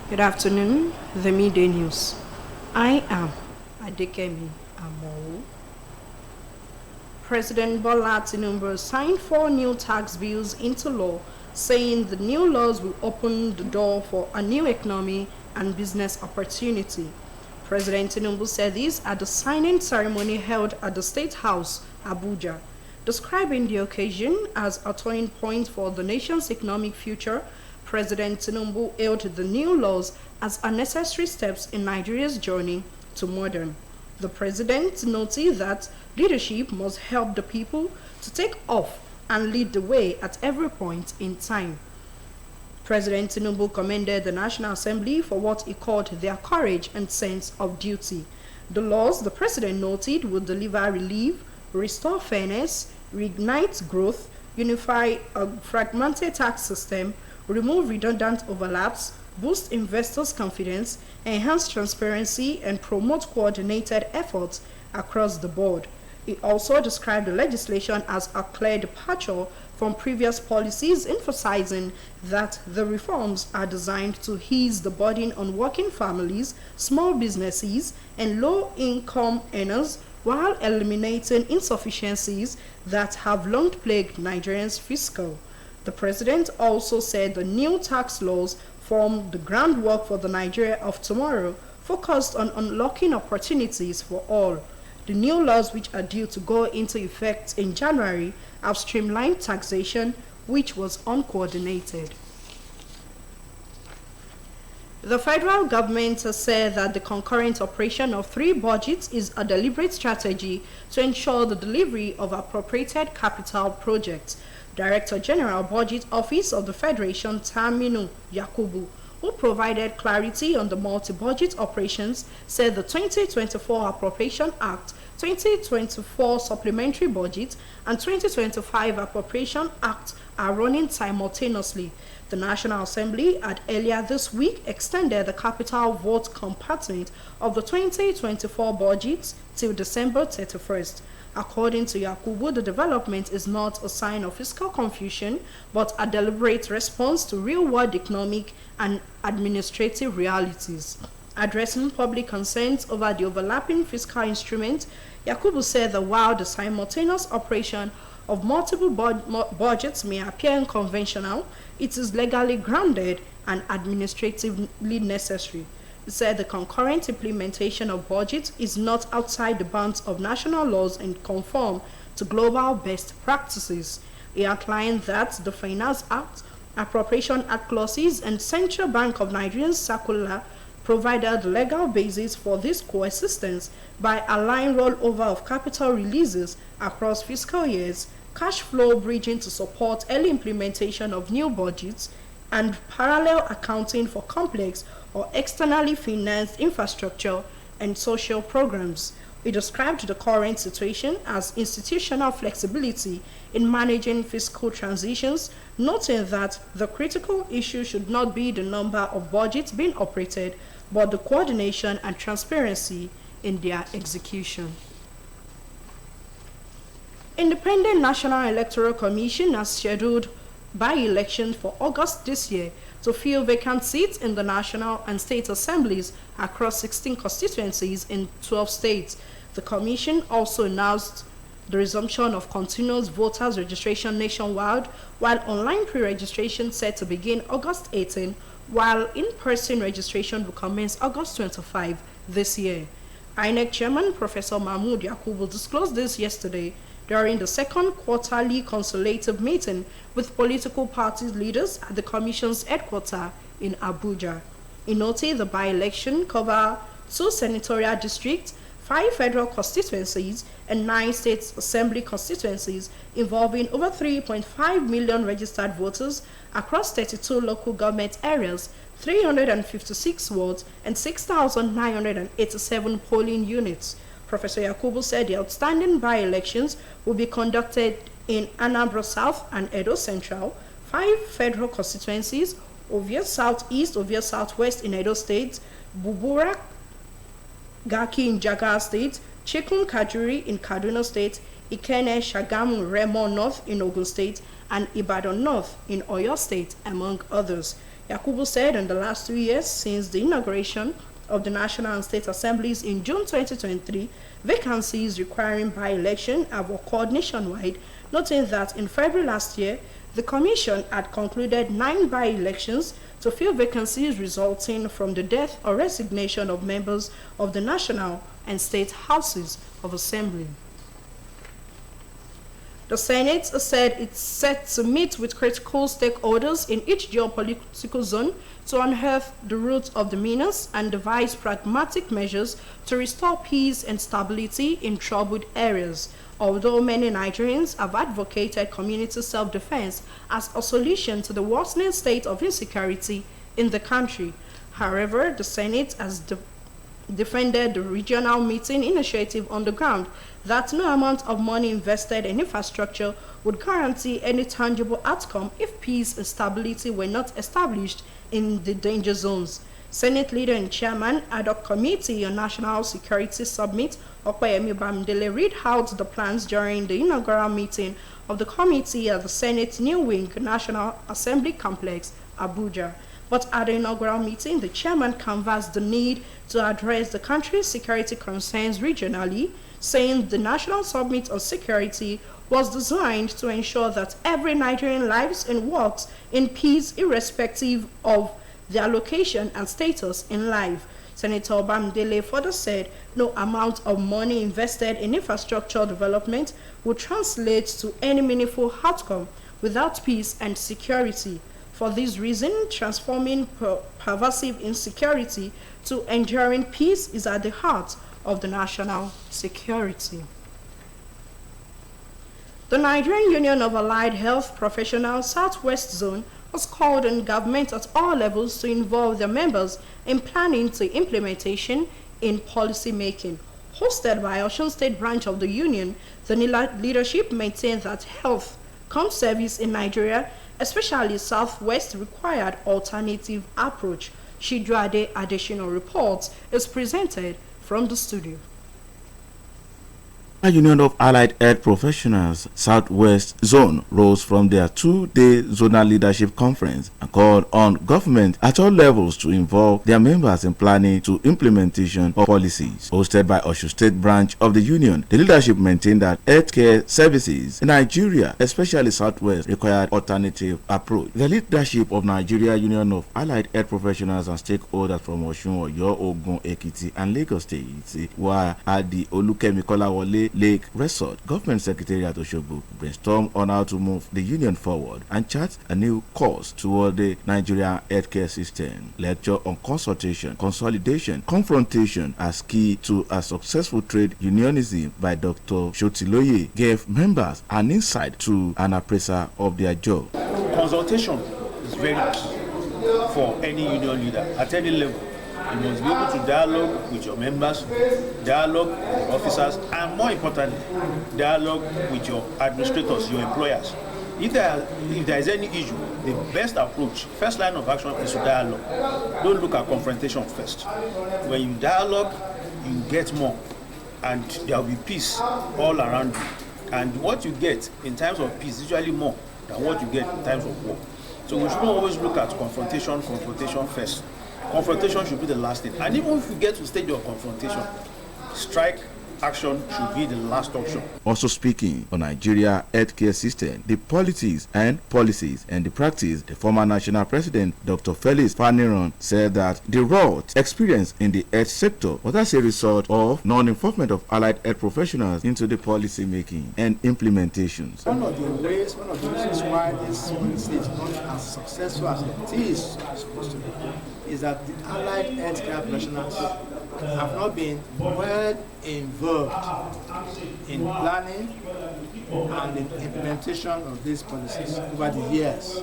Good afternoon, the midday news. I am Adeleke. President Bola Tinubu signed 4 new tax bills into law, saying the new laws will open the door for a new economy and business opportunity. President Tinubu said this at the signing ceremony held at the State House, Abuja. Describing the occasion as a turning point for the nation's economic future, President Tinubu hailed the new laws as unnecessary steps in Nigeria's journey to modern. The president noted that leadership must help the people to take off and lead the way at every point in time. President Tinubu commended the National Assembly for what he called their courage and sense of duty. The laws, the president noted, will deliver relief, restore fairness, reignite growth, unify a fragmented tax system, remove redundant overlaps, boost investors' confidence, enhance transparency, and promote coordinated efforts across the board. He also described the legislation as a clear departure from previous policies, emphasizing that the reforms are designed to ease the burden on working families, small businesses, and low-income earners while eliminating insufficiencies that have long plagued Nigerians' fiscal. The president also said the new tax laws form the groundwork for the Nigeria of tomorrow, focused on unlocking opportunities for all. The new laws, which are due to go into effect in January, have streamlined taxation, which was uncoordinated. The federal government has said that the concurrent operation of 3 budgets is a deliberate strategy to ensure the delivery of appropriated capital projects. Director General Budget Office of the Federation, Taminu Yakubu, who provided clarity on the multi-budget operations, said the 2024 Appropriation Act, 2024 Supplementary Budget, and 2025 Appropriation Act are running simultaneously. The National Assembly had earlier this week extended the capital vote compartment of the 2024 budget till December 31st. According to Yakubu, the development is not a sign of fiscal confusion, but a deliberate response to real-world economic and administrative realities. Addressing public concerns over the overlapping fiscal instruments, Yakubu said that while the simultaneous operation of multiple budgets may appear unconventional, it is legally grounded and administratively necessary. He said the concurrent implementation of budgets is not outside the bounds of national laws and conform to global best practices. He outlined that the Finance Act, Appropriation Act clauses, and Central Bank of Nigeria's circular provided the legal basis for this coexistence by allowing rollover of capital releases across fiscal years, cash flow bridging to support early implementation of new budgets, and parallel accounting for complex or externally financed infrastructure and social programs. He described the current situation as institutional flexibility in managing fiscal transitions, noting that the critical issue should not be the number of budgets being operated, but the coordination and transparency in their execution. Independent National Electoral Commission has scheduled by-elections for August this year to fill vacant seats in the national and state assemblies across 16 constituencies in 12 states. The commission also announced the resumption of continuous voters registration nationwide, while online pre-registration set to begin August 18, while in-person registration will commence August 25 this year. INEC Chairman Professor Mahmoud Yakubu disclosed this yesterday during the second quarterly consultative meeting with political party leaders at the Commission's headquarters in Abuja. He noted the by-election cover 2 senatorial districts, 5 federal constituencies, and 9 state assembly constituencies involving over 3.5 million registered voters across 32 local government areas, 356 wards, and 6,987 polling units. Professor Yakubu said the outstanding by-elections will be conducted in Anambra South and Edo Central, 5 federal constituencies, Ovia Southeast, Ovia Southwest in Edo State, Bubura Gaki in Jagar State, Chikun Kajuri in Kaduna State, Ikene Shagamu Remo North in Ogun State, and Ibadan North in Oyo State, among others. Yakubu said in the last 2 years since the inauguration of the National and State Assemblies in June 2023, vacancies requiring by-election have occurred nationwide, noting that in February last year, the Commission had concluded 9 by-elections to fill vacancies resulting from the death or resignation of members of the National and State Houses of Assembly. The Senate said it's set to meet with critical stakeholders in each geopolitical zone to unearth the roots of the menace and devise pragmatic measures to restore peace and stability in troubled areas. Although many Nigerians have advocated community self-defense as a solution to the worsening state of insecurity in the country, however, the Senate has defended the regional meeting initiative on the ground that no amount of money invested in infrastructure would guarantee any tangible outcome if peace and stability were not established in the danger zones. Senate leader and chairman ad hoc committee on national security summit Opeyemi Bamidele read out the plans during the inaugural meeting of the committee at the Senate New Wing National Assembly Complex, Abuja. But at the inaugural meeting, the chairman canvassed the need to address the country's security concerns regionally, saying the National Summit on Security was designed to ensure that every Nigerian lives and works in peace irrespective of their location and status in life. Senator Bamidele further said no amount of money invested in infrastructure development would translate to any meaningful outcome without peace and security. For this reason, transforming pervasive insecurity to enduring peace is at the heart of the national security. The Nigerian Union of Allied Health Professionals Southwest Zone has called on government at all levels to involve their members in planning to implementation in policy making. Hosted by Osun State branch of the union, the leadership maintained that health service in Nigeria, especially Southwest, required alternative approach. Shijuade additional reports is presented from the studio. The Union of Allied Health Professionals Southwest Zone rose from their 2-day zonal leadership conference and called on government at all levels to involve their members in planning to implementation of policies. Hosted by Osun State branch of the union, the leadership maintained that healthcare services in Nigeria, especially Southwest, required alternative approach. The leadership of Nigeria Union of Allied Health Professionals and stakeholders from Osun, Oyo, Ogun, Ekiti, and Lagos states were at the Olukemi Kolawole Lake Resort Government Secretariat Osogbo brainstorm on how to move the union forward and chart a new course toward the Nigerian healthcare system. Lecture on consultation, consolidation, confrontation as key to a successful trade unionism by Dr. Shotiloye gave members an insight to an appraiser of their job. Consultation is very key for any union leader at any level. You must be able to dialogue with your members, dialogue with your officers, and more importantly, dialogue with your administrators, your employers. If there is any issue, the best approach, first line of action is to dialogue. Don't look at confrontation first. When you dialogue, you get more, and there will be peace all around you. And what you get in times of peace is usually more than what you get in times of war. So we should always look at confrontation first. Confrontation should be the last thing. And even if we get to the stage of confrontation, strike action should be the last option. Also speaking on Nigeria healthcare system, the politics and policies and the practice, the former national president, Dr. Felix Faniron, said that the rot experienced in the health sector was as a result of non-involvement of allied health professionals into the policy making and implementations. One of the reasons why this policy is not as successful as it is supposed to be is that the allied healthcare professionals have not been well involved in planning and the implementation of these policies over the years.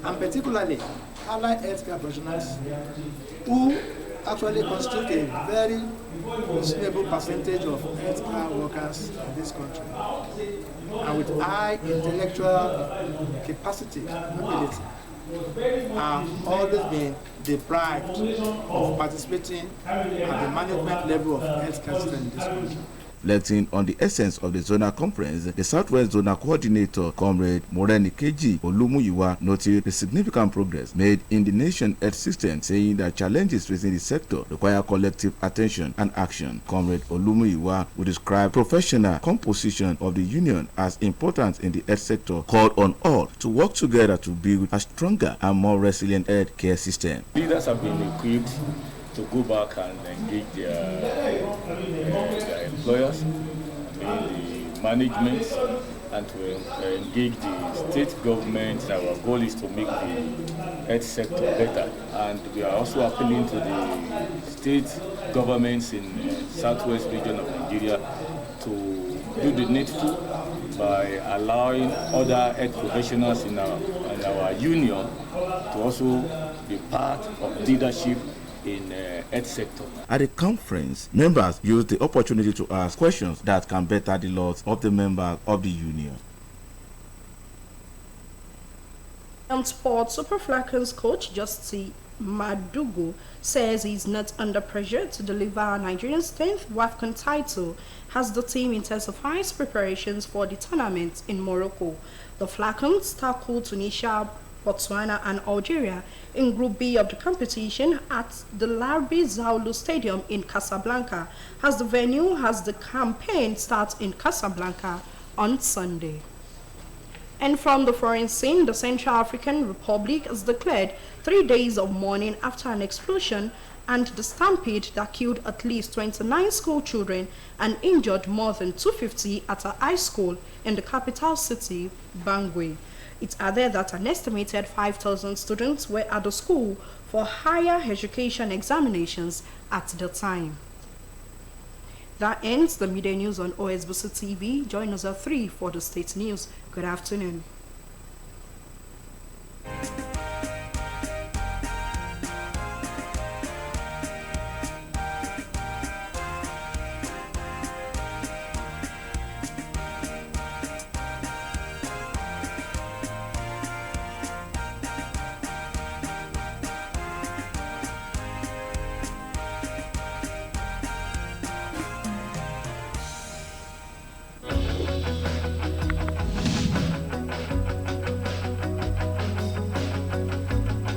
And particularly, allied healthcare professionals who actually constitute a very reasonable percentage of healthcare workers in this country, and with high intellectual capacity and ability, have always been deprived of participating at the management level of healthcare system in this country. Reflecting on the essence of the zonal conference, the Southwest Zonal Coordinator, Comrade Morenikeji Olumuyiwa, noted the significant progress made in the nation health system, saying that challenges facing the sector require collective attention and action. Comrade Olumuyiwa, who described professional composition of the union as important in the health sector, called on all to work together to build a stronger and more resilient health care system. Leaders have been equipped to go back and engage their employers, the management, and to engage the state government. Our goal is to make the health sector better, and we are also appealing to the state governments in the southwest region of Nigeria to do the needful by allowing other health professionals in our union to also be part of leadership in health sector. At the conference, members used the opportunity to ask questions that can better the laws of the members of the union. On sports, Super Falcons coach Justin Madugu says he's not under pressure to deliver Nigeria's 10th WAFCON title as the team intensifies preparations for the tournament in Morocco. The Falcons tackled Tunisia, Botswana and Algeria in Group B of the competition at the Larbi Zaulu Stadium in Casablanca, as the campaign starts in Casablanca on Sunday. And from the foreign scene, the Central African Republic has declared 3 days of mourning after an explosion and the stampede that killed at least 29 school children and injured more than 250 at a high school in the capital city, Bangui. It added that an estimated 5,000 students were at the school for higher education examinations at the time. That ends the midday news on OSBC TV. Join us at 3 for the state news. Good afternoon.